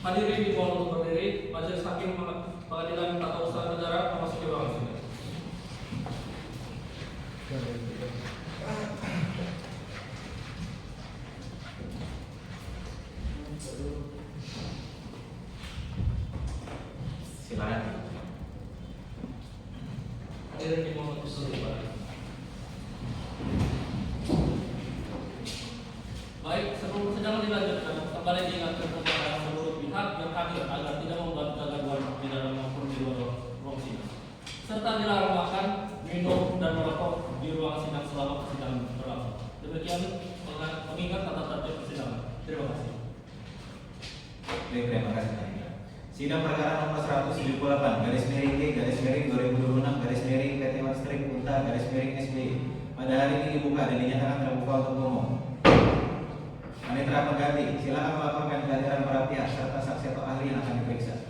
Hadirin dimohon untuk berdiri. Majelis Hakim Pengadilan Tata Usaha Negara memasuki ruangan sidang. Silakan. Hadirin dimohon untuk berdiri. Baik, sebelum persidangan dilanjutkan, kembali diingatkan kepada seluruh pihak yang hadir agar tidak membuat kegaduhan di dalam maupun di luar ruang sidang, serta dilarang makan, minum, dan merokok di ruang sidang selama persidangan berlangsung. Demikian mengingat tata tertib persidangan. Terima kasih. Baik, terima kasih. Sidang perkara nomor 178 garis miring G garis miring 2026 garis miring PT Strip Unta garis miring SBY pada hari ini dibuka dan dinyatakan terbuka untuk umum. Panitera pengganti, silakan melaporkan kehadiran para pihak serta saksi atau ahli yang akan diperiksa.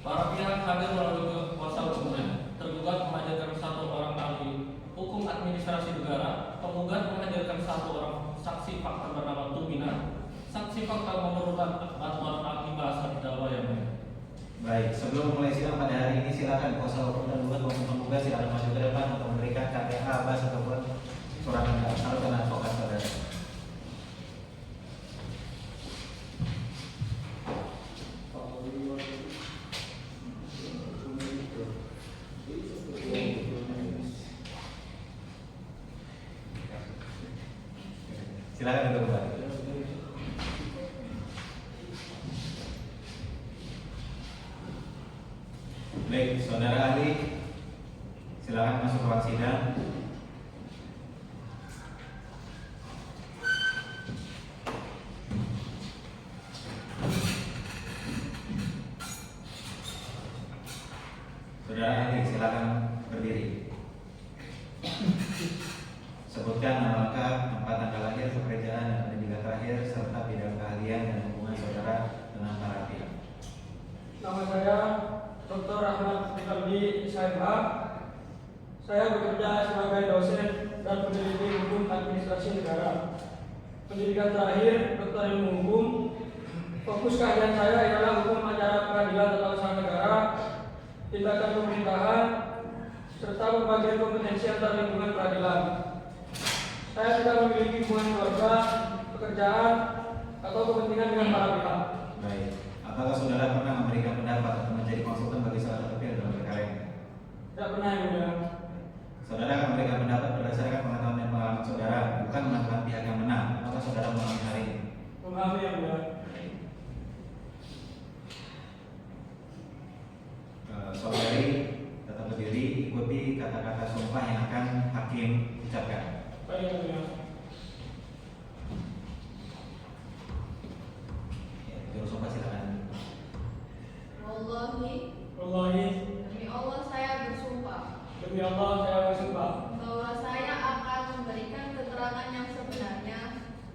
Para pihak hadir melalui kuasa hukumnya. Tergugat menghadirkan satu orang ahli hukum administrasi negara, penggugat menghadirkan satu orang saksi fakta bernama Tumina, saksi fakta memerlukan bantuan ahli bahasa Jawa yang lain. Baik, sebelum mulai sidang pada hari ini silakan kuasa hukum dan gugat maupun penggugat silakan maju ke depan untuk memberikan KTA, BAS ataupun surat keterangan advokat saudara. Silakan duduk kembali. Baik, saudara ahli, silakan masuk ruang sidang. Saudara ahli, silakan berdiri. Sebutkan nama lengkap, tempat tanggal lahir, pekerjaan dan pendidikan terakhir, serta bidang keahlian dan hubungan saudara dengan para pihak. Nama saya Dr. Ahmad Rikaldi SHMH. Saya bekerja sebagai dosen dan peneliti hukum administrasi negara. Pendidikan terakhir Dr. Ilmu Hukum. Fokus keahlian saya adalah hukum acara peradilan tata usaha negara, tindakan pemerintahan, serta pembagian kompetensi antar lingkungan peradilan. Saya tidak memiliki hubungan keluarga, pekerjaan, atau kepentingan dengan para pihak. Baik, apakah saudara pernah memberikan pendapat atau menjadi konsultan bagi salah satu pihak dalam perkara ini? Tidak pernah, yang mulia. Saudara akan memberikan pendapat berdasarkan pengetahuan dan pengalaman saudara, bukan menentukan pihak yang menang. Apakah saudara memahami hal ini? Memahami, yang mulia. Saudari tetap berdiri, ikuti kata-kata sumpah yang akan hakim ucapkan. Baik, yang mulia. Juru sumpah silakan. Wallahi, Demi Allah saya bersumpah demi Allah saya bersumpah bahwa saya akan memberikan keterangan yang sebenarnya,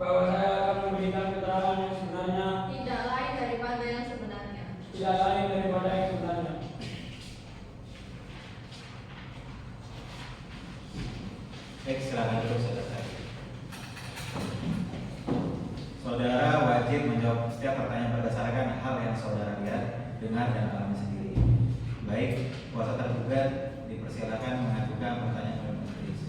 bahwa saya akan memberikan keterangan yang sebenarnya, tidak lain daripada yang sebenarnya. tidak lain daripada yang sebenarnya. Baik, silakan duduk saudara. Saudara wajib menjawab setiap pertanyaan berdasarkan hal yang saudara lihat, dengar dan alami sendiri. Baik, kuasa tergugat dipersilakan mengajukan pertanyaan kepada majelis.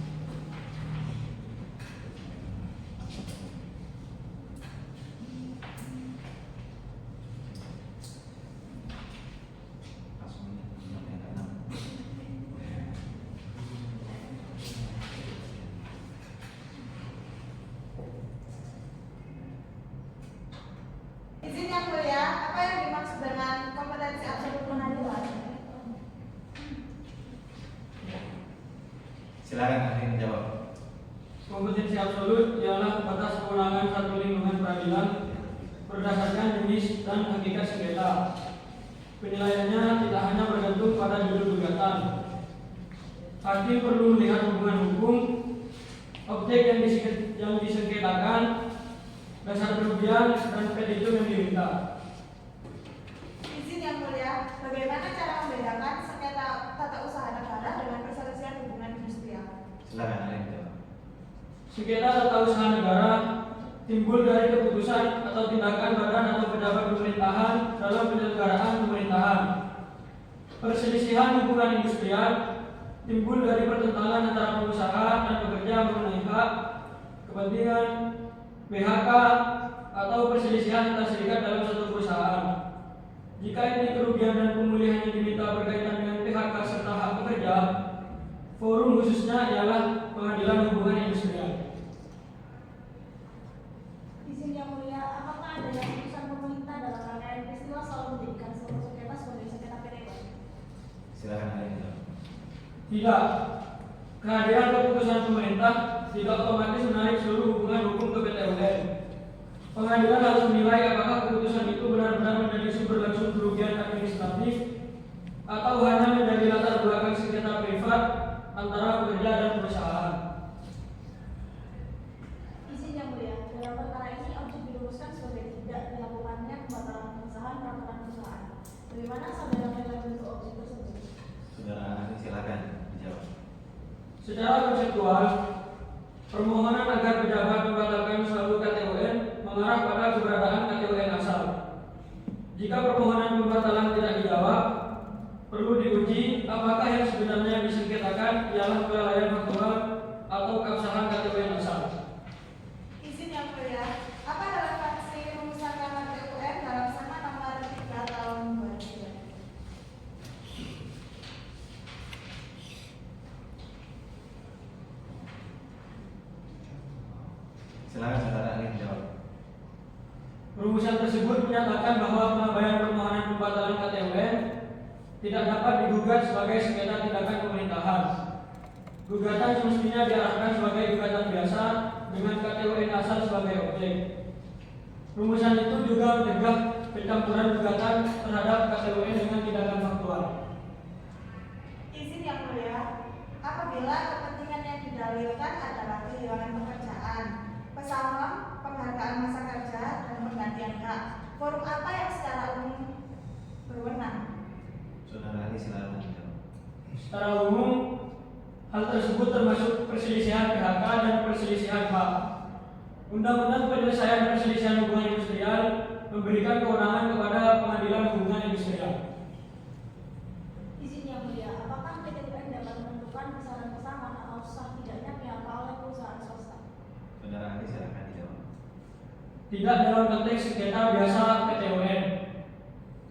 Izin yang mulia, apa yang dimaksud dengan kompetensi absolut pengadilan? Silakan ahli menjawab. Kompetensi absolut ialah batas kewenangan satu lingkungan peradilan berdasarkan jenis dan hakikat sengketa. Penilaiannya tidak hanya bergantung pada judul gugatan. Hakim perlu melihat hubungan hukum, objek yang disengketakan, dasar kerugian, dan petitum yang diminta. Izin yang mulia, bagaimana cara membedakan sengketa tata usaha negara dengan perselisihan hubungan industrial? Silakan ahli menjawab. Sengketa tata usaha negara timbul dari keputusan atau tindakan badan atau pejabat pemerintahan dalam penyelenggaraan pemerintahan. Perselisihan hubungan industrial timbul dari pertentangan antara pengusaha dan pekerja mengenai hak, kepentingan, PHK, atau perselisihan antar serikat dalam satu perusahaan. Jika ini kerugian dan pemulihan yang diminta berkaitan dengan PHK serta hak pekerja, forum khususnya ialah Pengadilan Hubungan Industrial. Izin yang mulia, apakah ada keputusan pemerintah dalam rangkaian peristiwa soal menjadikan sebuah sengketa sebagai sengketa PT? Silakan ahli menjawab. Tidak. Kehadiran keputusan pemerintah tidak otomatis menarik seluruh hubungan hukum ke PT UN. Pengadilan harus menilai apakah keputusan itu benar-benar menjadi sumber langsung kerugian administratif atau hanya menjadi latar belakang sengketa privat antara pekerja dan perusahaan. Izin yang mulia, dalam perkara ini objek dirumuskan sebagai tidak dilakukannya pembatalan pengesahan peraturan perusahaan. Bagaimana saudara menilai bentuk objek tersebut? Saudara ahli silakan dijawab. Secara konseptual, permohonan agar pejabat membatalkan suatu KTUN mengarah pada keberadaan KTUN asal. Jika permohonan pembatalan tidak dijawab, perlu diuji apakah yang sebenarnya disengketakan ialah kelalaian faktual atau keabsahan KTUN asal. Izin yang mulia, apa relevansi rumusan KTUN dalam Sama Nomor 3 Tahun 2003? Silakan saudara ahli menjawab. Rumusan tersebut menyatakan bahwa pengabaian permohonan pembatalan KTUN tidak dapat digugat sebagai sengketa tindakan pemerintahan. Gugatan semestinya diarahkan sebagai gugatan biasa dengan KTUN asal sebagai objek. Rumusan itu juga mencegah pencampuran gugatan terhadap KTUN dengan tindakan faktual. Izin yang mulia, apabila kepentingan yang didalilkan adalah kehilangan pekerjaan, pesangon, penghargaan masa kerja, dan penggantian hak, forum apa yang secara umum berwenang? Saudara ahli silakan menjawab. Secara umum, hal tersebut termasuk perselisihan PHK dan perselisihan hak. Undang-undang penyelesaian perselisihan hubungan industrial memberikan kewenangan kepada Pengadilan Hubungan Industrial. Izin yang mulia, apakah PT UN dapat menentukan besaran pesangon atau sah tidaknya PHK oleh perusahaan swasta? Saudara ahli silakan dijawab. Tidak dalam konteks sengketa biasa PT UN.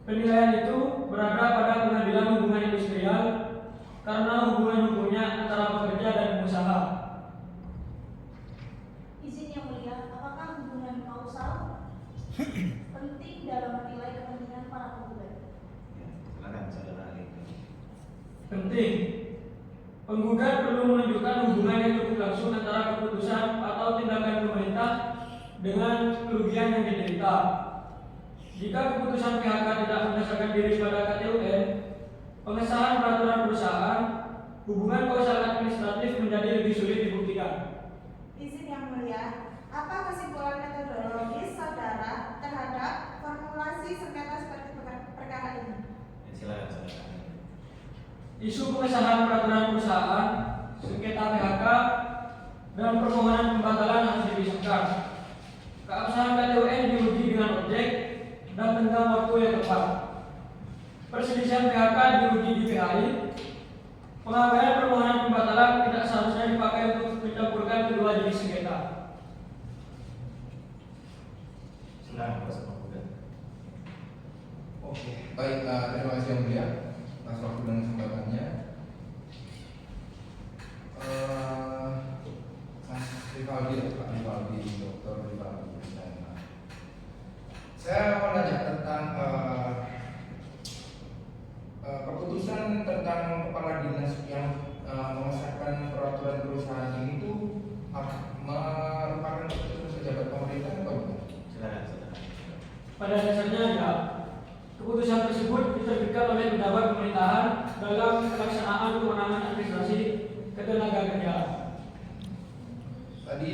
Penilaian itu berada pada Pengadilan Hubungan Industrial karena hubungan hukumnya antara pekerja dan pengusaha. Izin yang mulia, apakah hubungan kausal penting dalam menilai kepentingan para penggugat? Ya, silakan saudara ahli. Penting. Penggugat perlu menunjukkan hubungan yang cukup langsung antara keputusan atau tindakan pemerintah dengan kerugian yang diderita. Jika keputusan PHK tidak mendasarkan diri pada KTUN, pengesahan peraturan perusahaan, hubungan kausal administratif menjadi lebih sulit dibuktikan. Izin yang mulia, apa kesimpulan metodologis saudara terhadap formulasi sengketa seperti perkara ini? Ya, silakan saudara ahli. Isu pengesahan peraturan perusahaan, sengketa PHK, dan permohonan pembatalan harus dipisahkan. Keabsahan KTUN diuji dengan objek dan tenggang waktu yang tepat. Perselisihan PHK diuji di PHI. Pengabaian permohonan pembatalan tidak seharusnya dipakai untuk mencampurkan kedua jenis sengketa. Silakan kuasa penggugat. Oke, baik, terima kasih yang mulia atas waktu dan kesempatannya. Mas Rivaldi, Pak Rivaldi, Dr. Rivaldi. Saya mau nanya tentang keputusan tentang kepala dinas yang mengesahkan peraturan perusahaan ini itu merupakan keputusan pejabat pemerintah atau bukan? Silakan saudara. Pada dasarnya ya, keputusan tersebut diterbitkan oleh pejabat pemerintahan dalam pelaksanaan kewenangan administrasi ketenagakerjaan. Tadi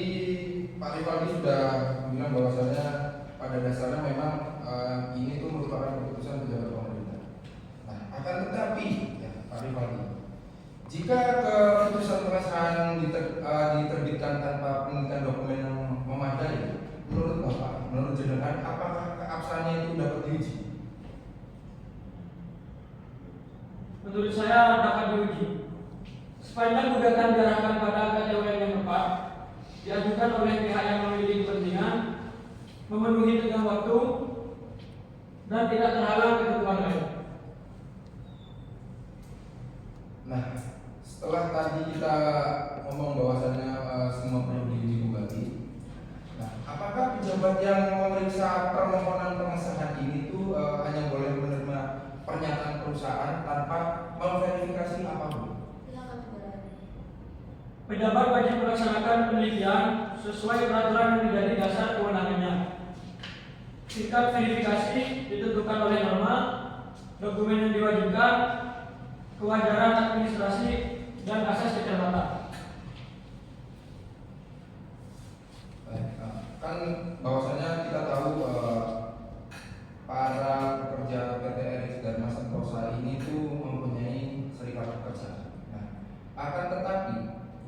Pak Rivaldi sudah bilang bahwasannya pada dasarnya memang ini tuh merupakan keputusan pejabat pemerintah. Nah, akan tetapi ya, Pak Rivaldi, jika keputusan pengesahan diterbitkan tanpa penelitian dokumen yang memadai, menurut Bapak, menurut jenengan, apakah keabsahannya itu dapat diuji? menurut saya dapat diuji. Sepanjang gugatan diarahkan pada KTUN yang tepat, diajukan oleh pihak yang memiliki kepentingan, memenuhi tenggang waktu, dan tidak terhalang ketentuan lain. Nah, setelah tadi kita ngomong bahwasannya semua perlu diuji kembali. Nah, apakah pejabat yang memeriksa permohonan pengesahan ini tuh hanya boleh menerima pernyataan perusahaan tanpa memverifikasi apapun? Silakan saudara. Pejabat wajib melaksanakan penelitian sesuai peraturan yang menjadi dasar kewenangannya. Tingkat verifikasi ditentukan oleh norma, dokumen yang diwajibkan, kewajaran administrasi, dan asas kecermatan. Kan bahwasanya kita tahu para pekerja PT RX Dharma Sentosa ini tuh mempunyai serikat pekerja. Nah, akan tetapi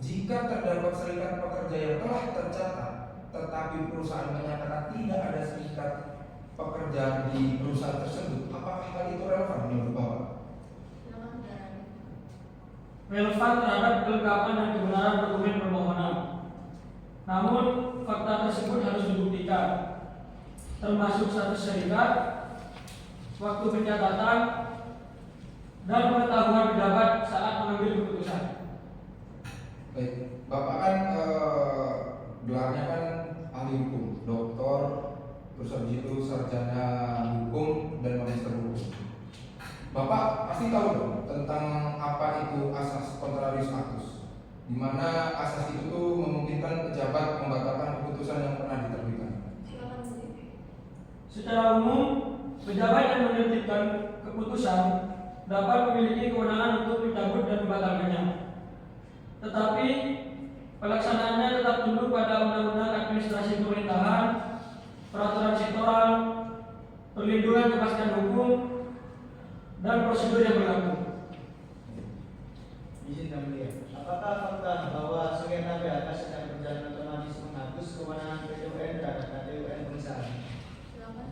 jika terdapat serikat pekerja yang telah tercatat, tetapi perusahaan menyatakan tidak ada serikat pekerja di perusahaan tersebut, apakah hal itu relevan menurut Bapak? Silakan saudara. Relevan terhadap kelengkapan dan kebenaran dokumen permohonan. Namun, fakta tersebut harus dibuktikan, termasuk status serikat, waktu pencatatan, dan pengetahuan pejabat saat mengambil keputusan. Baik, Bapak kan gelarnya kan ahli hukum, doktor, terus habis itu sarjana hukum dan magister hukum. Bapak pasti tahu dong tentang apa itu asas contrarius actus, di mana asas itu tuh memungkinkan pejabat membatalkan keputusan yang pernah diterbitkan. Silakan saudara. Secara umum, pejabat yang menerbitkan keputusan dapat memiliki kewenangan untuk mencabut dan membatalkannya. Tetapi pelaksanaannya tetap tunduk pada Undang-Undang Administrasi Pemerintahan, Peraturan Sektoral, Perlindungan Kepastian Hukum, dan prosedur yang berlaku. Izin yang mulia, apakah fakta bahwa sengketa PHK sedang berjalan otomatis menghapus kewenangan PTUN terhadap KTUN pengesahan? Silakan.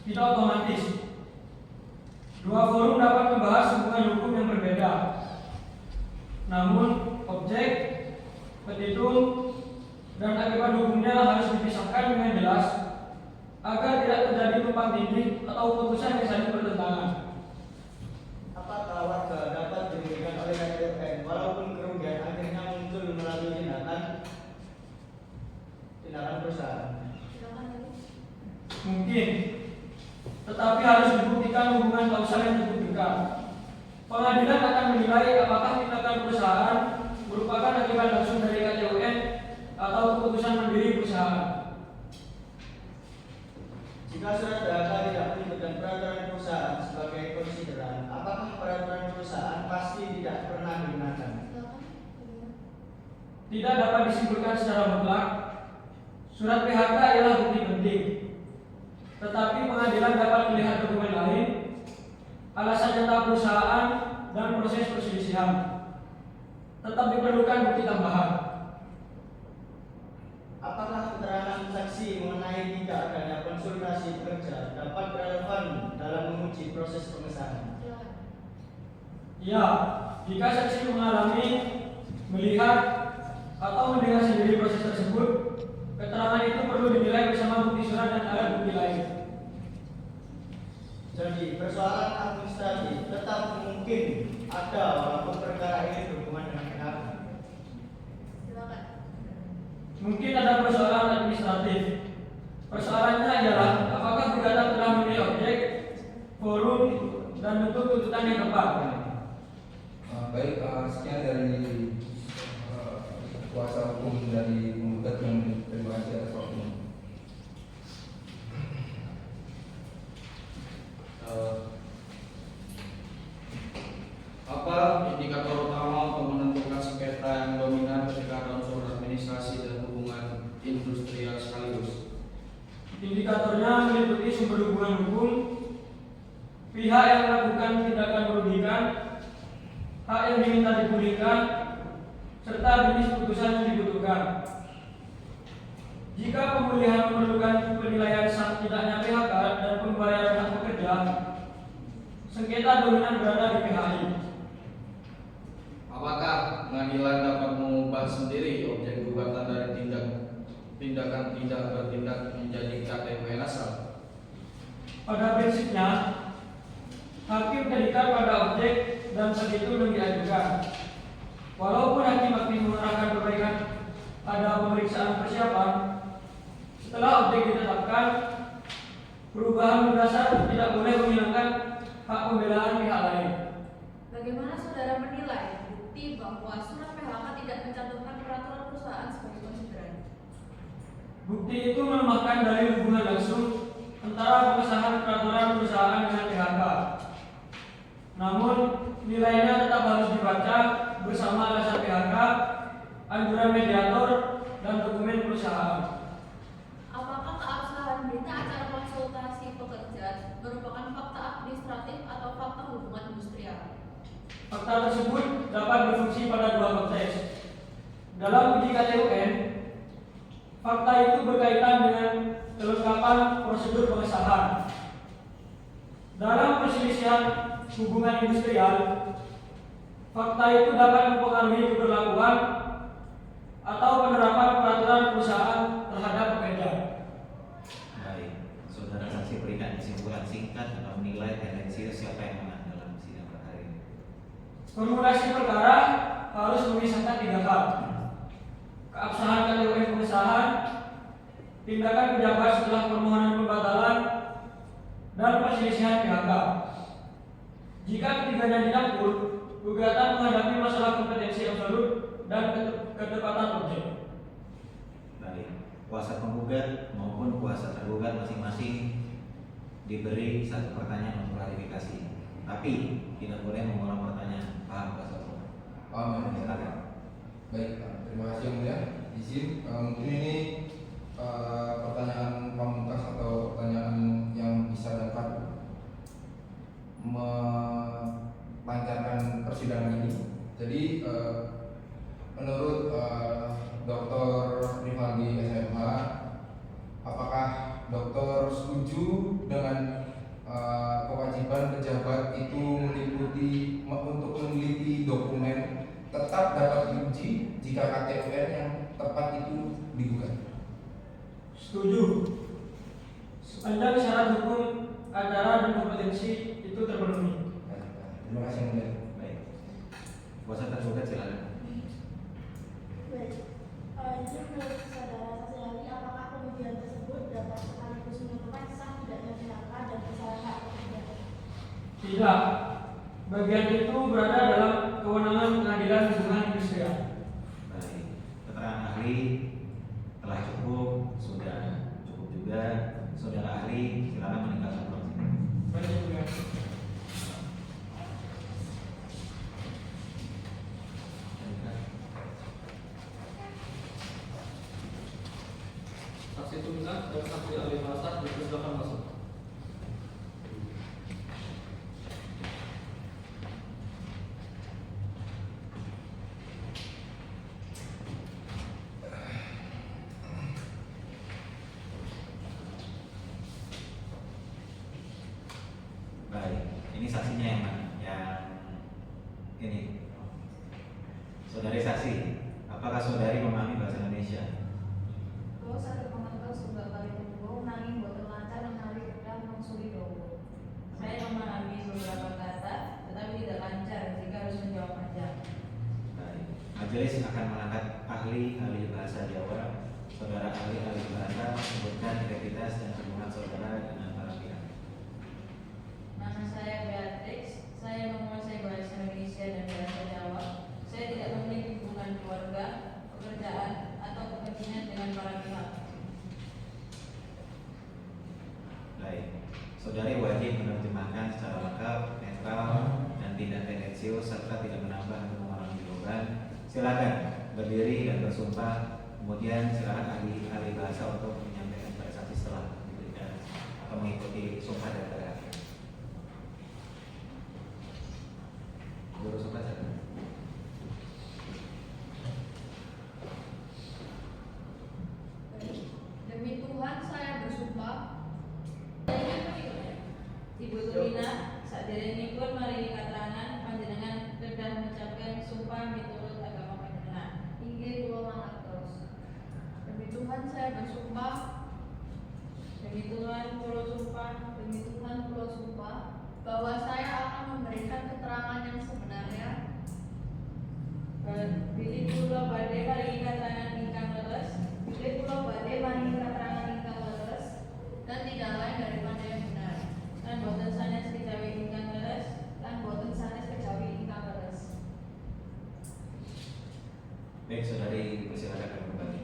Tidak otomatis. Dua forum dapat membahas hubungan hukum yang berbeda. Namun, objek, petitum, dan akibat hukumnya harus dipisahkan dengan jelas agar tidak terjadi tumpang tindih atau putusan yang saling bertentangan. Apakah warga dapat dirugikan oleh KTUN walaupun kerugian akhirnya muncul melalui tindakan perusahaan? Silakan saudara. Mungkin, tetapi harus dibuktikan hubungan kausal yang dibuktikan. Pengadilan akan menilai apakah tindakan perusahaan merupakan akibat langsung dari KTUN atau keputusan mandiri perusahaan. Jika surat PHK tidak menyebutkan peraturan perusahaan sebagai konsideran, apakah peraturan perusahaan pasti tidak pernah digunakan? Silakan. Tidak dapat disimpulkan secara mutlak. Surat PHK ialah bukti penting. Tetapi pengadilan dapat melihat dokumen lain, alasan nyata perusahaan, dan proses perselisihan. Tetap diperlukan bukti tambahan. Apakah keterangan saksi mengenai tidak adanya konsultasi pekerja dapat relevan dalam menguji proses pengesahan? Silakan. Ya, jika saksi mengalami, melihat, atau mendengar sendiri proses tersebut, keterangan itu perlu dinilai bersama bukti surat dan alat bukti lain. Jadi persoalan administratif tetap mungkin ada walaupun perkara ini berhubungan dengan PHK. Silakan. Mungkin ada persoalan administratif. Persoalannya adalah apakah gugatan telah memilih objek, forum, dan bentuk tuntutan yang tepat. Baik, sekian dari kuasa hukum dari penggugat yang terima kasih atas waktunya. Apa indikator utama untuk menentukan sengketa yang dominan ketika ada unsur administrasi dan hubungan industrial sekaligus? Indikatornya meliputi sumber hubungan hukum, pihak yang melakukan tindakan merugikan, hak yang diminta dipulihkan, serta jenis putusan yang dibutuhkan. Jika pemulihan memerlukan penilaian sah tidaknya PHK dan pembayaran hak pekerja, sengketa dominan berada di pihak lain. Apakah pengadilan dapat mengubah sendiri objek gugatan dari tindakan tidak bertindak menjadi KTPN asal? Pada prinsipnya, hakim terikat pada objek dan petitum yang diajukan. Walaupun hakim menerangkan perbaikan ada pemeriksaan persiapan, setelah objek ditetapkan, perubahan mendasar tidak boleh menghilangkan hak pembelaan pihak lain. Bagaimana saudara menilai bukti bahwa surat PHK tidak mencantumkan peraturan perusahaan sebagai konsideran? Bukti itu melemahkan dalil hubungan langsung antara pengesahan peraturan perusahaan dengan PHK. Namun, nilainya tetap harus dibaca bersama alasan PHK, anjuran mediator, dan dokumen perusahaan. Apakah keabsahan berita acara konsultasi pekerja merupakan fakta administratif atau fakta hubungan industrial? Fakta tersebut dapat berfungsi pada dua konteks. Dalam uji KTUN, fakta itu berkaitan dengan kelengkapan prosedur pengesahan. Dalam perselisihan hubungan industrial, fakta itu dapat mempengaruhi keberlakuan atau penerapan peraturan perusahaan terhadap pekerja. Baik, saudara saksi berikan kesimpulan singkat atau menilai tendensius siapa yang menang dalam sidang perkara ini. Formulasi perkara harus memisahkan tiga hal: keabsahan KTUN pengesahan, tindakan pejabat setelah permohonan pembatalan, dan perselisihan PHK. Jika ketiganya dicampur, gugatan menghadapi masalah kompetensi absolut dan ketepatan objek. Baik, kuasa penggugat maupun kuasa tergugat masing-masing diberi satu pertanyaan untuk klarifikasi, tapi tidak boleh mengulang pertanyaan. Paham kuasa hukum? Paham ya? Silakan. Baik, terima kasih yang mulia. Izin, mungkin ini pertanyaan pamungkas atau pertanyaan yang bisa dapat melancarkan persidangan ini. Jadi menurut Dr. Rivaldi SMH, apakah dokter setuju dengan kewajiban pejabat itu meliputi untuk meneliti dokumen tetap dapat diuji jika KTUN yang tepat itu digugat? Setuju. Sepanjang syarat hukum acara dan kompetensi itu terpenuhi. Terima kasih yang mulia. Baik, kuasa tergugat silakan. Baik, izin menurut saudara saksi ahli, apakah pembuktian tersebut dapat sekaligus menentukan sah tidaknya PHK dan kesalahan hak pekerja? Tidak. Bagian itu berada dalam kewenangan pengadilan hubungan industrial. Baik, keterangan ahli telah cukup, sudah cukup juga. Saudara ahli, silakan meninggalkan ruang sidang. Baik, juga. Saksi Tumisan dan saksi ahli bahasa dipersilakan masuk. Baik, ini saksinya yang mana? Yang ini. Saudari saksi, apakah saudari memahami bahasa Indonesia? Kalau saya mengenal sebuah kali kedua, nanging boten lancar menawi udang mangsuli dowo. Saya memahami beberapa kata, tetapi tidak lancar jika harus menjawab panjang. Baik, majelis akan mengangkat ahli bahasa Jawa. Saudara ahli bahasa sebutkan identitas dan hubungan saudara dengan para pihak. Nama saya Beatrix, saya menguasai bahasa Indonesia dan bahasa Jawa. Saya tidak memiliki hubungan keluarga, pekerjaan, atau kepentingan dengan para pihak. Baik, saudari wajib menerjemahkan secara lengkap, netral, dan tidak tendensius serta tidak menambah atau mengurangi jawaban. Silakan berdiri dan bersumpah. Kemudian silakan ahli bahasa untuk menyampaikan pada saksi setelah diberikan atau mengikuti sumpah dari terakhir. Guru sumpah silakan. Demi Tuhan saya bersumpah. Ibu Tulina, saat Saderengipun maringi katerangan panjenengan kedah mengucapkan sumpah miturut agama panjenengan. Inggih kula mangertos. Demi Tuhan saya bersumpah. Demi Tuhan kula sumpah. Demi Tuhan kula sumpah bahwa saya akan memberikan keterangan yang sebenarnya. Bilih kula badhe maringi katerangan ingkang leres. Bilih kula badhe maringi keterangan ingkang leres dan tidak lain daripada yang benar. Lan boten sanes kejawi ingkang leres. Dan boten sanes kejawi ingkang leres. Baik, saudari persilakan kembali.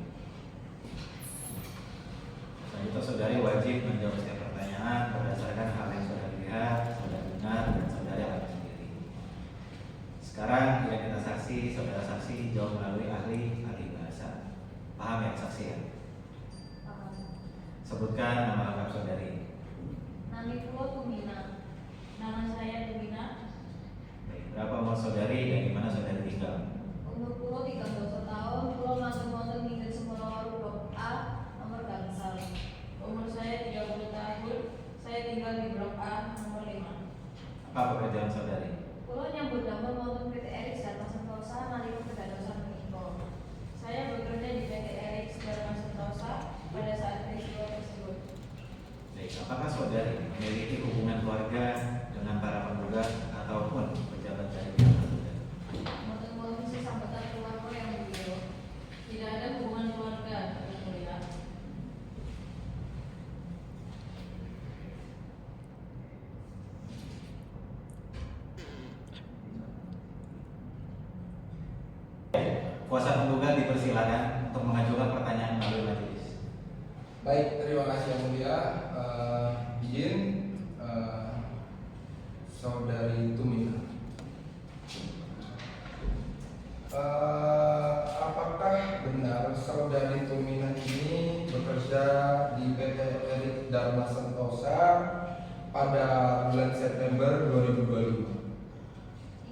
Selanjutnya saudari wajib menjawab setiap pertanyaan berdasarkan hal yang saudari lihat, saudari dengar, dan saudari alami sendiri. Sekarang identitas saksi, saudara saksi jawab melalui ahli bahasa. Paham ya saksi ya? Paham. Sebutkan nama lengkap saudari. Nami kula Tumina. Nama saya Tumina. Baik, berapa umur saudari dan di mana saudari tinggal? Umur kula 13 tahun. Kula manggen wonten ing Semono Blok A nomor gangsal. Umur saya 30 tahun. Saya tinggal di Blok A nomor 5. Apa pekerjaan saudari? Kula nyambut damel wonten PT Erik Dharma Sentosa nalika kedadosan menika. Saya bekerja di PT Erik Dharma Sentosa pada saat peristiwa tersebut. Baik, apakah saudari memiliki hubungan keluarga dengan para penggugat ataupun pejabat dari pihak tergugat? Wonten wonten sesambetan keluarga yang mulia. Tidak ada hubungan keluarga, Yang Mulia. Kuasa penggugat dipersilakan untuk mengajukan pertanyaan melalui majelis. Baik, terima kasih yang mulia. Izin saudari Tumina. Apakah benar saudari Tumina ini bekerja di PT Erik Dharma Sentosa pada bulan September 2025?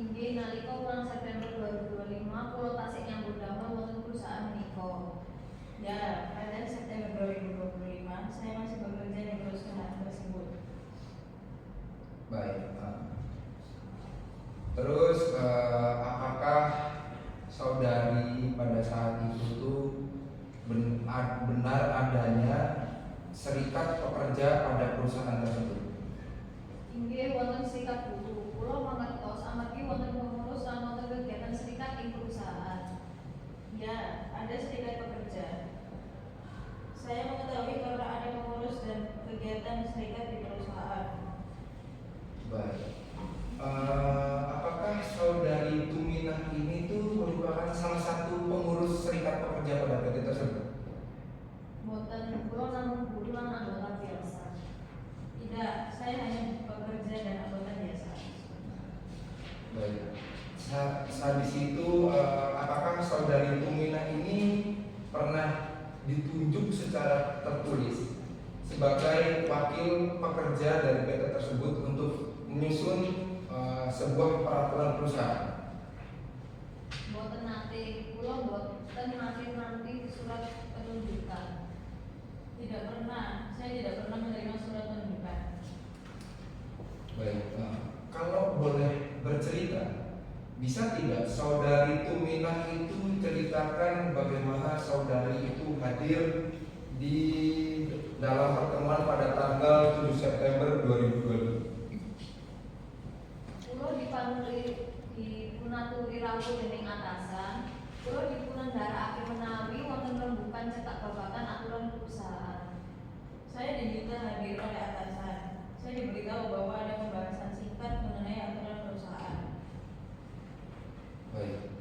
Inggih nalika wulan September 2025 kula tasih nyambut damel wonten perusahaan menika. Ya, pada September 2025 saya masih bekerja di perusahaan tersebut. Baik. Terus apakah saudari pada saat itu tuh benar adanya serikat pekerja pada perusahaan tersebut? Inggih wonten serikat buruh. Kula mangertos amargi wonten pengurus lan wonten kegiatan serikat ing perusahaan. Ya, ada serikat pekerja. Saya mengetahui karena ada pengurus dan kegiatan serikat di perusahaan. Baik. Apakah saudari Tumina ini tuh merupakan salah satu pengurus serikat pekerja pada PT tersebut? Boten kula namung buruh lan anggota biasa. Tidak, saya hanya pekerja dan anggota biasa. Baik. Di situ apakah saudari Tumina ini pernah ditunjuk secara tertulis sebagai wakil pekerja dari PT tersebut untuk menyusun sebuah peraturan perusahaan? Boten nate, kula boten nate surat penunjukan. Tidak pernah, saya tidak pernah menerima surat penunjukan. Baik, kalau boleh bercerita, bisa tidak saudari Tumina itu ceritakan bagaimana saudari itu hadir di dalam pertemuan pada tanggal 7 September 2020? Kula dipunaturi rawuh dening atasan. Kula dipunandarake menawi wonten rembukan cetak babagan aturan perusahaan. Saya diminta hadir oleh atasan. Saya diberitahu bahwa ada pembahasan singkat mengenai aturan perusahaan. Baik.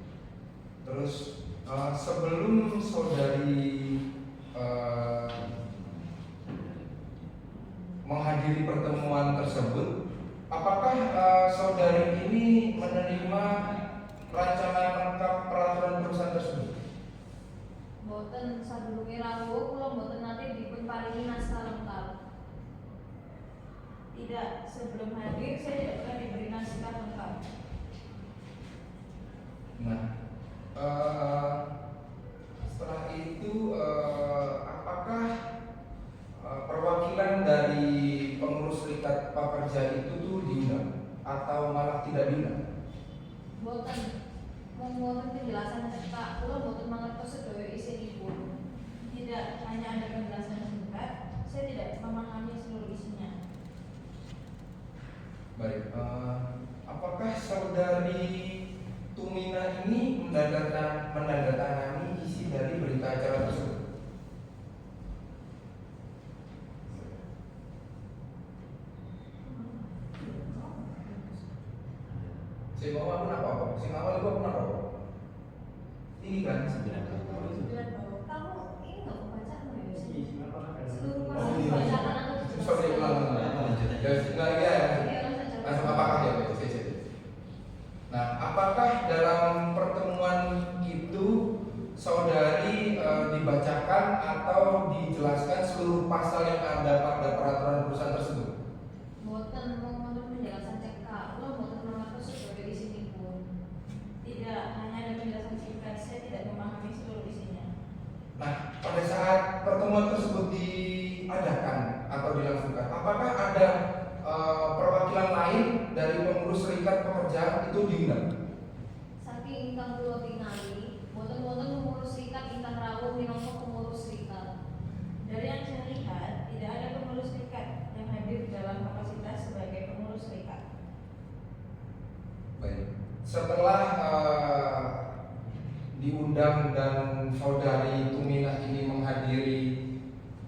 Terus sebelum saudari menghadiri pertemuan tersebut, apakah saudari ini menerima rancangan lengkap peraturan perusahaan tersebut? Boten sadurunge rawuh kula boten nate dipun paringi naskah lengkap. Tidak, sebelum hadir saya tidak pernah diberi naskah lengkap. Nah, setelah itu apakah perwakilan dari pengurus serikat pekerja itu tuh diundang atau malah tidak diundang? Boten wonten penjelasan cekak, kula boten mangertos sedaya isinipun. Tidak hanya ada penjelasan singkat, saya tidak memahami seluruh isinya. Baik, apakah saudari Tumina ini menandatangani isi dari berita acara tersebut? Sing awal pun apa? Sing awal itu pun apa? Ini kan sebenarnya. Kamu ini nggak membaca ya? Seluruh Oh, pasal iya. dibacakan atau Sorry, ulang. Ya, enggak ya. dijelaskan? Langsung apakah ya? Oke. Nah, apakah dalam pertemuan itu saudari dibacakan atau dijelaskan seluruh pasal yang ada pada peraturan perusahaan tersebut? Boten wonten penjelasan cekak, kula boten mangertos sedaya isinipun. Tidak hanya ada penjelasan singkat, saya tidak memahami seluruh isinya. Nah, pada saat pertemuan tersebut diadakan atau dilangsungkan, apakah ada perwakilan lain dari pengurus serikat pekerja itu diundang? Saking ingkang kula tingali, boten-boten pengurus serikat ingkang rawuh minangka pengurus serikat. Dari yang saya lihat, tidak ada pengurus serikat yang hadir dalam kapasitas sebagai pengurus serikat. Baik. Setelah diundang dan saudari Tuminah ini menghadiri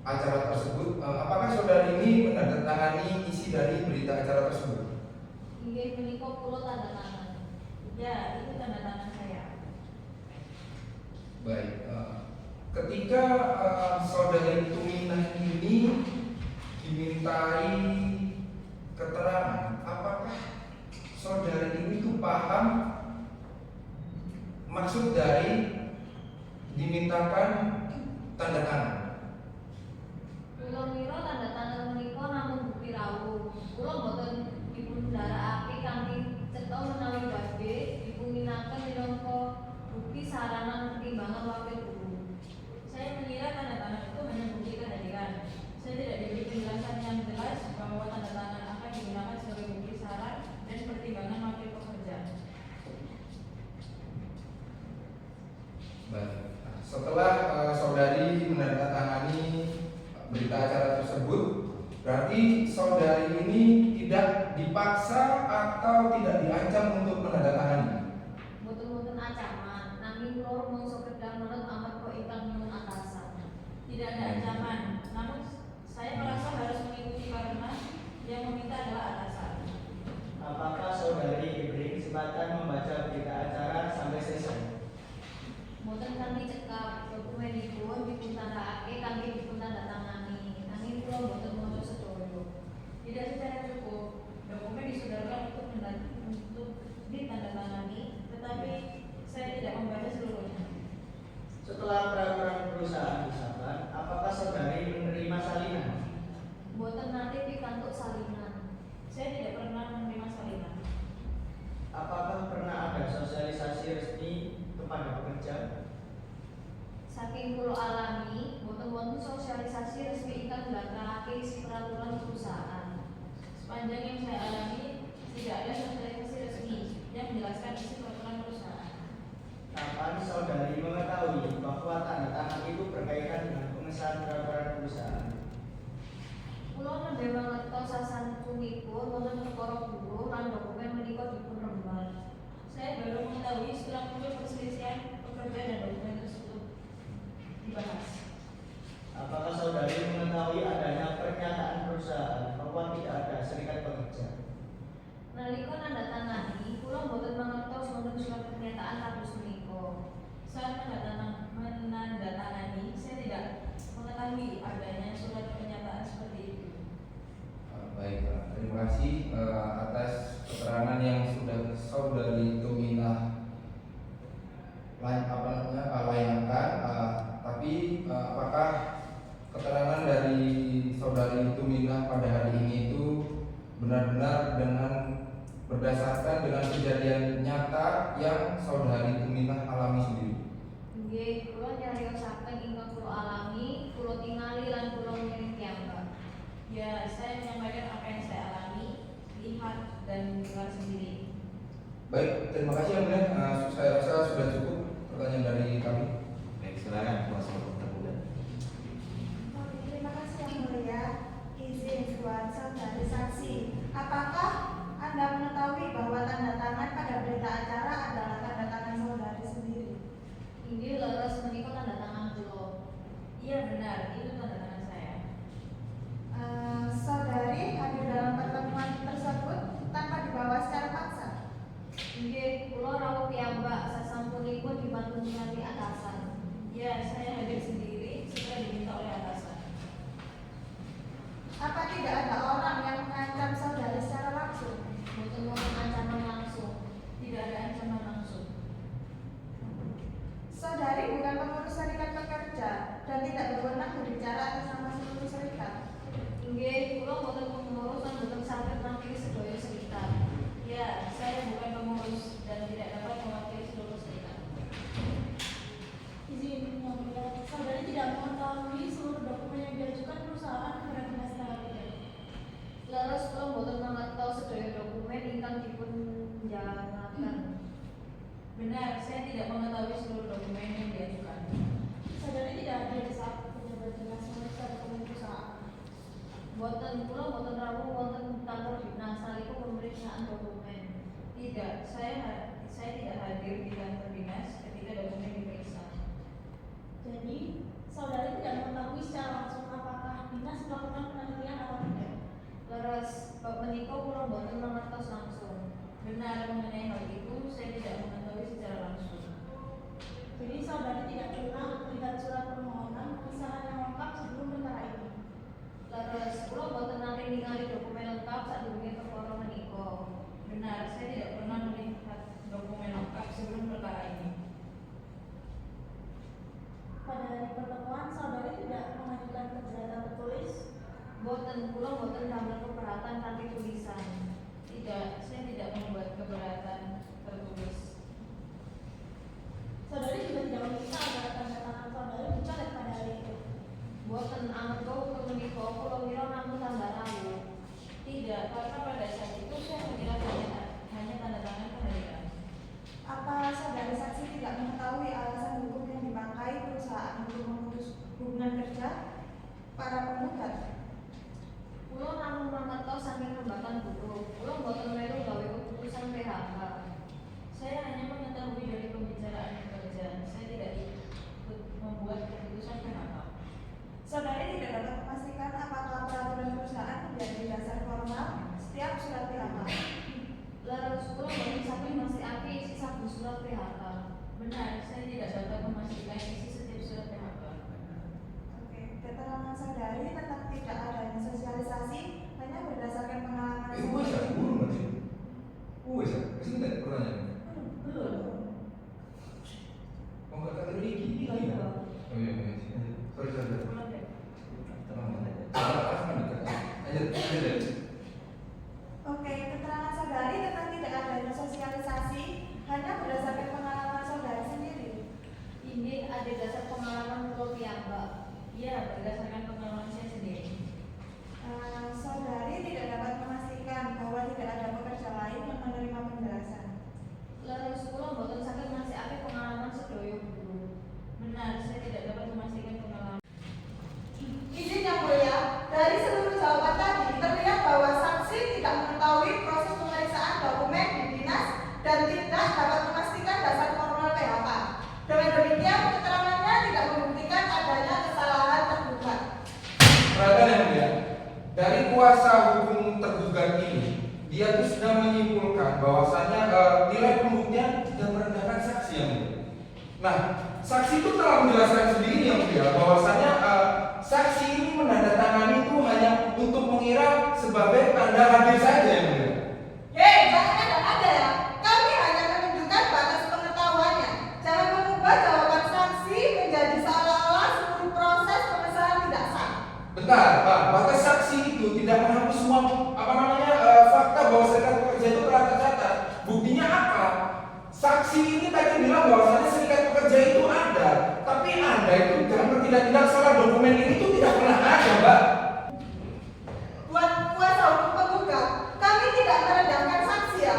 acara tersebut, apakah saudari ini menandatangani isi dari berita acara tersebut? Inggih menika kula tanda tangan. Ya, itu tanda tangan saya. Baik. Ketika saudari Tuminah ini dimintai keterangan, apakah saudari ini tuh paham maksud dari dimintakan tanda tangan? Kula mira tanda tangan menika namung bukti rawuh. Kula boten dipun ndarakake kanthi cetha menawi badhe dipunginakaken minangka bukti sarana pertimbangan wakil guru. Saya mengira tanda tangan itu hanya bukti kehadiran. Saya tidak diberi penjelasan yang jelas bahwa tanda tangan akan digunakan sebagai bukti saran dan pertimbangan wakil pekerja. Baik. Nah, setelah saudari menandatangani berita acara tersebut, berarti saudari ini tidak dipaksa atau tidak diancam untuk menandatangani? Boten-boten ancaman, nanging kula mangsa kedah menurut amarga ingkang nyuwun atasan. Tidak ada ancaman, namun saya merasa harus mengikuti karena yang meminta adalah atasan. Apakah saudari diberi kesempatan membaca berita acara sampai selesai? Boten kanthi cekap, dokumenipun dipuntandakake kanthi dipuntandatangani. Nanging kula boten maca sedaya. Tidak secara cukup, dokumen disodorkan untuk ditandatangani, tetapi saya tidak membaca seluruhnya. Setelah peraturan perusahaan disahkan, apakah saudari menerima salinan? Boten nanti pikantuk salinan. Saya tidak pernah menerima salinan. Apakah pernah ada sosialisasi resmi kepada pekerja? Saking kula alami, boten-boten sosialisasi resmi ingkang dilaksanakaken isi peraturan perusahaan. Sepanjang yang saya alami, tidak ada sosialisasi resmi yang menjelaskan isi peraturan perusahaan. Kapan saudari mengetahui bahwa tanda tangan itu berkaitan dengan pengesahan peraturan perusahaan? Kula nembe mangertos sasampunipun wonten perkara buruh lan dokumen menika dipun rembar. Saya baru mengetahui setelah muncul perselisihan pekerja dan dokumen tersebut dibahas. Apakah saudari mengetahui adanya pernyataan perusahaan bahwa tidak ada serikat pekerja? Nalika nandatangani, kula boten mangertos wonten surat pernyataan kados menika. Saat menandatangani, saya tidak mengetahui adanya surat pernyataan seperti itu. Baik, terima kasih atas keterangan yang sudah saudari Tuminah layangkan. Tapi apakah keterangan dari saudari Tuminah pada hari ini itu benar-benar berdasarkan dengan kejadian nyata yang saudari Tuminah alami sendiri? Nggih, kula nyariosaken ingkang kula alami, kula tingali lan kula ngiring piyambak. Ya, saya menyampaikan apa yang saya alami, lihat dan luar sendiri. Baik, terima kasih yang mulia. Saya rasa sudah cukup pertanyaan dari kami. Baik, silakan kuasa hukum tergugat. Oke, terima kasih yang mulia. Izin buat saudari saksi. Apakah Anda mengetahui bahwa tanda tangan pada berita acara adalah tanda tangan saudari sendiri? Ini leres menikah tanda tangan kula. Iya benar, itu tanda tangan saya. Saudari hadir dalam pertemuan tersebut tanpa dibawa secara paksa. Nggih, kula rawuh piyambak sasampunipun dibantu ningali atasan. Ya, saya hadir sendiri setelah diminta oleh atasan. Apa tidak ada orang yang mengancam saudari secara langsung? Mboten wonten ancaman langsung. Tidak ada ancaman langsung. Saudari bukan pengurus serikat pekerja dan tidak berwenang berbicara atas nama seluruh serikat. Nggih, kula mboten pengurus lan mboten saged mewakili sedaya serikat. Ya, saya bukan pengurus dan tidak dapat mewakili seluruh serikat. Izin yang mulia, saudari tidak mengetahui seluruh dokumen yang diajukan perusahaan kepada dinas tenaga kerja. Leres kula mboten mangertos sedaya dokumen ingkang dipun njalaken. Benar, saya tidak mengetahui seluruh dokumen yang diajukan. Saudari tidak hadir saat pejabat dinas memeriksa dokumen perusahaan. Mboten, kula mboten rawuh wonten kantor dinas nalika pemeriksaan dokumen. Tidak, saya tidak hadir di kantor dinas ketika dokumen diperiksa. Jadi, saudari tidak mengetahui secara langsung apakah dinas melakukan penelitian atau tidak. Leres menika kula mboten mangertos langsung. Benar mengenai hal itu, saya tidak mengetahui secara langsung. Jadi, saudari tidak pernah melihat surat permohonan pemisahan yang lengkap sebelum perkara ini. Leres kula mboten nate ningali dokumen lengkap sadurunge perkara menika. Benar, saya tidak pernah melihat dokumen lengkap sebelum perkara ini. Pada hari pertemuan, saudari tidak mengajukan keberatan tertulis. Mboten, kula mboten damel keberatan kanthi tulisan. Tidak, saya tidak membuat keberatan tertulis. Saudari juga tidak meminta agar tanda tangan saudari dicoret pada hari itu. Mboten amarga hukum menika kula mira namung tanda rawuh. Tidak, karena pada saat itu saya mengira hanya tanda tangan kehadiran. Apa saudari saksi tidak mengetahui alasan hukum yang dipakai perusahaan untuk memutus hubungan kerja para penggugat? Kula namung mangertos saking rembatan buruh. Kula mboten melu gawe keputusan PHK. Saya hanya mengetahui dari pembicaraan kerja. Saya tidak ikut membuat keputusan PHK. Saudari tidak dapat memastikan apakah peraturan perusahaan menjadi dasar formal setiap surat PHK. Leres kula mboten saged masihake isi saben surat PHK. Benar, saya tidak dapat memastikan isi setiap surat PHK. Oke, keterangan saudari tentang tidak adanya sosialisasi hanya berdasarkan pengalaman Wes ya, burung berarti. Wes ya, masih tidak pertanyaan. Belum. Oh enggak kata Riki. Iya, iya. Oh iya, iya. Sorry. Pulang deh. Lanjut. Oke, keterangan saudari tentang tidak adanya sosialisasi hanya berdasarkan pengalaman saudari sendiri. Ini ada dasar pengalaman kula piyambak. Iya, berdasarkan pengalaman saya sendiri. Saudari tidak dapat memastikan bahwa tidak ada pekerja lain yang menerima penjelasan. Leres kula mboten saged masihake pengalaman sedaya buruh. Benar, saya tidak dapat memastikan pengalaman. Izin yang mulia, dari seluruh jawaban tadi terlihat bahwa saksi tidak mengetahui proses pemeriksaan dokumen di dinas dan tidak dapat memastikan dasar formal PHK. Dengan demikian, keterangannya tidak membuktikan adanya kesalahan tergugat. Perhatian yang mulia, dari kuasa hukum tergugat ini, dia tuh sudah menyimpulkan bahwasannya nilai pembuktian tidak merendahkan saksi yang mulia. Nah, saksi itu telah menjelaskan sendiri yang mulia bahwasannya saksi ini menandatangani itu hanya untuk mengira sebagai tanda hadir saja yang mulia. Jangan ada ya. Kami hanya menunjukkan batas pengetahuannya. Jangan mengubah jawaban saksi menjadi seolah-olah seluruh proses pengesahan tidak sah. Bentar, Pak. Batas saksi itu tidak menghapus semua fakta bahwa serikat pekerja itu telah tercatat. Buktinya apa? Saksi ini tadi bilang bahwasannya serikat pekerja itu ada, tapi Anda itu jangan bertindak-tindak salah. Dokumen ini itu tidak pernah ada, Mbak. Buat kuasa hukum penggugat, kami tidak merendahkan saksi ya.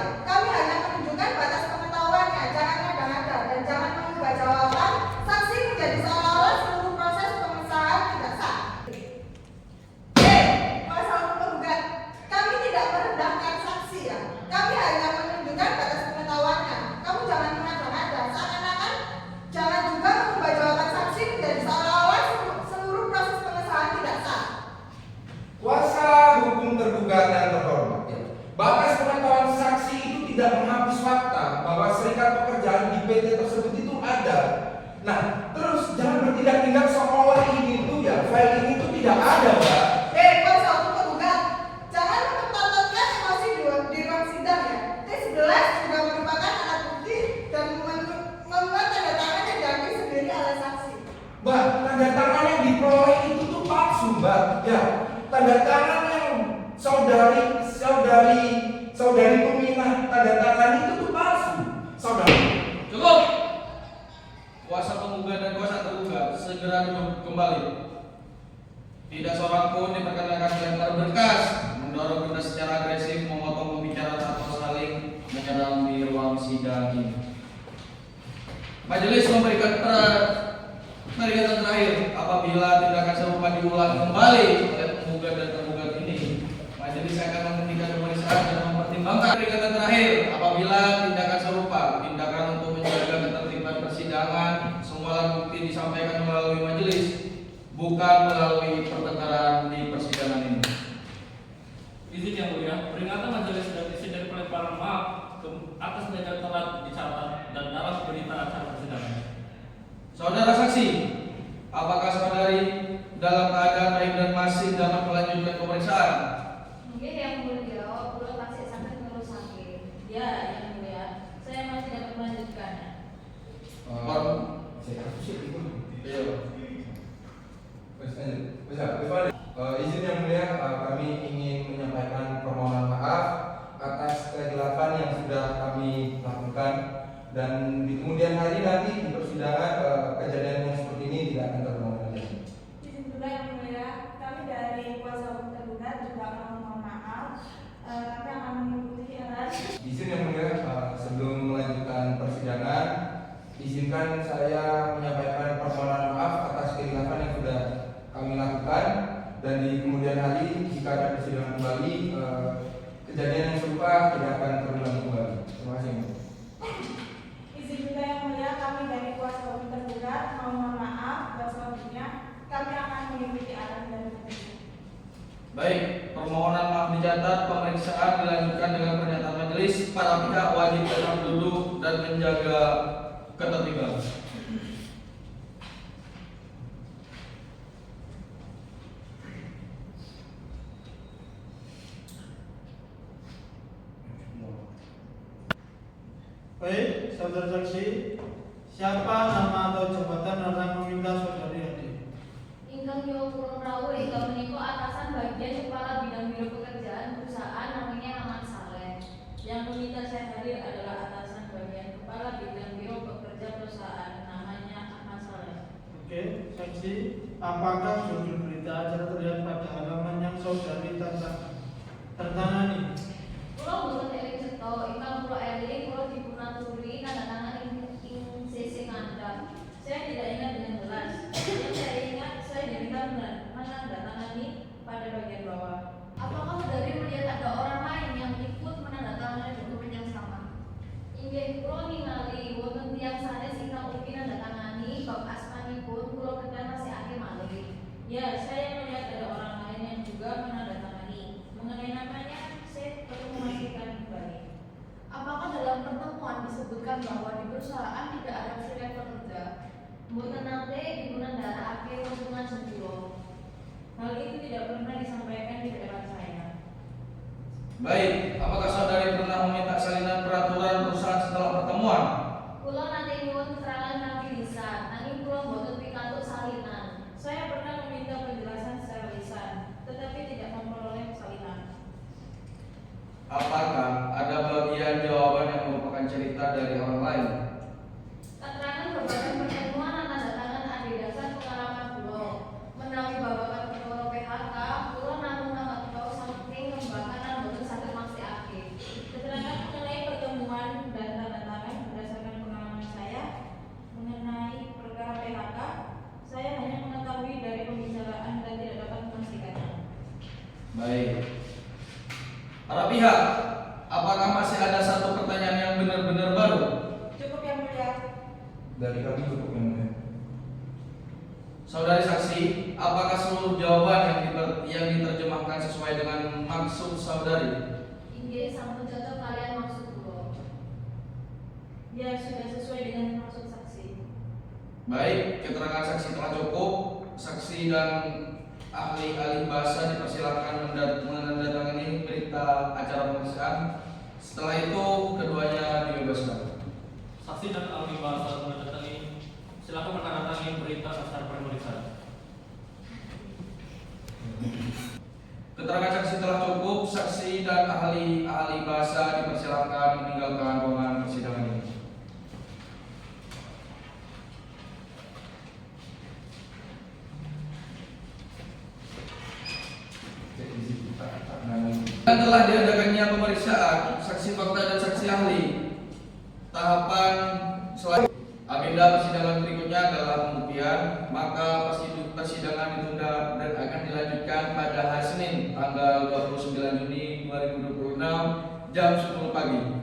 sumbat. Ya, tanda tangan yang saudari Tuminah tanda tangan itu tuh palsu. Saudari. Cukup. Kuasa penggugat dan kuasa tergugat segera duduk kembali. Tidak seorang pun diperkenankan melempar berkas, mendorong benda secara agresif, memotong pembicaraan atau saling menyerang di ruang sidang ini. Majelis memberikan peringatan terakhir apabila tindakan serupa diulang kembali oleh penggugat dan tergugat ini. Majelis akan menghentikan pemeriksaan dan mempertimbangkan peringatan terakhir apabila tindakan serupa, tindakan untuk menjaga ketertiban persidangan, semua alat bukti disampaikan melalui majelis, bukan melalui pertengkaran di persidangan ini. Izin yang mulia, peringatan majelis dan isi dari pelemparan maaf atas tindakan telah dicatat dan dalam berita acara persidangan. Saudara saksi, apakah saudari dalam keadaan baik dan masih dapat melanjutkan pemeriksaan? Mungkin yang mulia, pulau masih sangat mengeluh sakit. Ya, yang mulia, saya masih dapat melanjutkannya. Izin yang mulia, kami ingin menyampaikan permohonan maaf atas kehilafan yang sudah kami lakukan, dan di kemudian hari nanti di persidangan kejadian yang seperti ini tidak akan terulang lagi. Izin juga yang mulia, kami dari kuasa hukum tergugat juga akan mohon maaf. Kami akan mengikuti arahan. Izin yang mulia, sebelum melanjutkan persidangan, izinkan saya menyampaikan permohonan maaf atas kehilafan yang sudah kami lakukan, dan di kemudian hari jika ada persidangan kembali, kejadian yang serupa tidak akan terulang kembali. Terima kasih. Izin juga yang mulia, kami dari kuasa hukum tergugat mohon maaf, dan selanjutnya kami akan mengikuti arahan dari majelis. Baik, permohonan maaf dicatat, pemeriksaan dilanjutkan dengan pernyataan majelis. Para pihak wajib tetap duduk dan menjaga ketertiban. Baik, saudara saksi, siapa nama atau jabatan yang meminta saudari hadir? Ingkang Yo Purun Rawu ingkang menika atasan bagian kepala bidang biro pekerjaan perusahaan namanya Ahmad Saleh. Yang meminta saya hadir adalah atasan bagian kepala bidang biro pekerja perusahaan namanya Ahmad Saleh. Oke, saksi, apakah judul berita acara terlihat pada halaman yang saudari tertangani? Kulo mboten eling cetha, ingkang kulo eling kulo dipunaturi tanda tangan ing CC ngandhap. Saya tidak ingat dengan jelas. Yang saya ingat saya diminta menandatangani pada bagian bawah. Apakah saudari melihat ada orang lain yang ikut menandatangani dokumen yang sama? Inggih kulo ningali wonten tiyang sanes ingkang ugi nandatangani bab asmanipun kulo kedah masih akeh malih. Ya, saya melihat ada orang lain yang juga menandatangani. Mengenai namanya, saya perlu memastikan kembali. Apakah dalam pertemuan disebutkan bahwa di perusahaan tidak ada serikat pekerja? Mboten nate dipunandarakake hubungan sejolo. Hal itu tidak pernah disampaikan di hadapan saya. Baik, apakah saudari pernah meminta salinan peraturan perusahaan setelah pertemuan? Kulo nate nyuwun keterangan kanthi lisan, nanging kulo mboten pikantuk salinan. Saya pernah meminta penjelasan secara lisan, tetapi tidak memperoleh salinan. Apakah ada bagian jawaban yang merupakan cerita dari orang lain? Keterangan babagan pertemuan lan tanda tangan adhedhasan pengalaman kulo. Menawi babagan perkara PHK, kulo namung ngatau saking kembangan mboten saged maksudake. Keterangan mengenai pertemuan dan tanda tangan berdasarkan pengalaman saya mengenai perkara PHK, saya hanya mengetahui dari pembicaraan dan tidak dapat memastikannya. Baik. Para pihak, apakah masih ada satu pertanyaan yang benar-benar baru? Cukup yang mulia. Dari kami cukup yang mulia. Saudari saksi, apakah seluruh jawaban yang diterjemahkan sesuai dengan maksud saudari? Inggih sampun cocok kalian maksud kulo. Ya, sudah sesuai dengan maksud saksi. Baik, keterangan saksi telah cukup. Saksi dan ahli bahasa dipersilakan menandatangani berita acara pemeriksaan. Setelah itu keduanya dibebaskan. Saksi dan ahli bahasa menandatangani. Silakan menandatangani berita acara pemeriksaan. Keterangan saksi telah cukup. Saksi dan ahli bahasa dipersilakan meninggalkan ruangan persidangan ini. Dan telah diadakannya pemeriksaan saksi fakta dan saksi ahli. Tahapan selanjutnya agenda persidangan berikutnya adalah pembuktian. Maka persidangan ditunda dan akan dilanjutkan pada hari Senin tanggal 29 Juni 2026 jam 10 pagi.